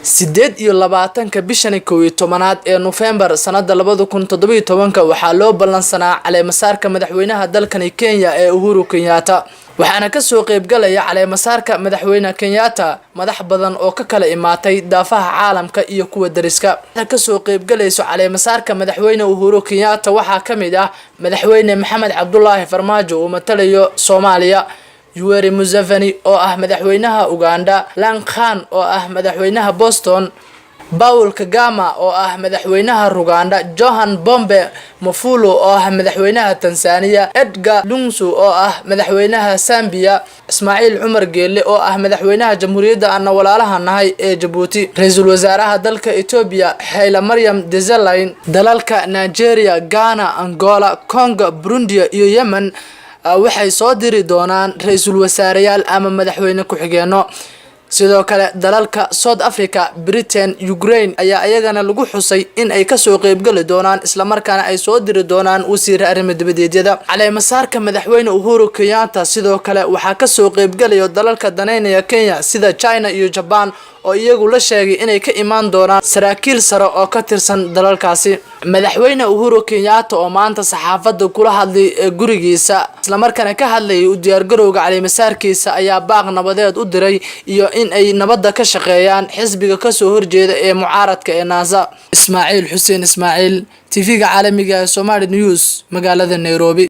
28 bishani 11 ee November sanada 2017 waxaa loo ballansanaa caleemasaarka madaxweynaha dalkani Kenya ee Uhuru Kenyatta waxaana ka soo qayb galaya caleemasaarka madaxweynaha Kenyatta madax badan oo ka kala imaatay daafaha caalamka iyo kuwa dariska ka soo qayb galayso caleemasaarka madaxweynaha Uhuru Kenyatta waxaa kamid ah madaxweyne Maxamed Cabdullaahi Farmaajo oo matalayo Soomaaliya Yoweri Museveni oo ah madaxweynaha Uganda Lang Khan oo ah madaxweynaha Boston Paul Kagame oo ah madaxweynaha Rwanda Johan Pombe Magufuli oo ah madaxweynaha Tanzania Edgar Lungu oo ah madaxweynaha Zambia Ismaaciil Cumar Geelle oo ah madaxweynaha Jamhuuriyadda aan walaalaha nahay ee Djibouti ra'iisul wasaaraha dalka Ethiopia Haile Mariam Desalegn dalalka Nigeria Ghana Angola Congo Burundi iyo Yemen waxay soo diri doonaan ra'iisul wasaareyaal ama madaxweyne ku xigeenno sidoo kale dalalka South Africa Britain Ukraine ayaa ayagana lagu xusay in ay ka soo qayb gali doonaan isla markaana ay soo diri doonaan wasiir arrimaha dibadeed caleemasaarka madaxweyne Uhuru Kenyatta sidoo kale waxaa ka soo qayb galaya dalalka daneynaya Kenya sida China iyo Japan oo iyagu la sheegay inay ka imaan doonaan saraakiil sare oo ka tirsan dalalkaasi madaxweyne Uhuru Kenyatta oo maanta saxaafadda kula hadlay gurigiisa isla markaana ka hadlayay u diyaar garowga caleemasaarkiisa ayaa baaq nabadeed u diray iyo in ay nabadda ka shaqeeyaan xisbiga ka soo horjeeda ee mucaaradka ee NASA Ismaaciil Xuseen Ismaaciil TV-ga caalamiga ee Somali News magaalada Nairobi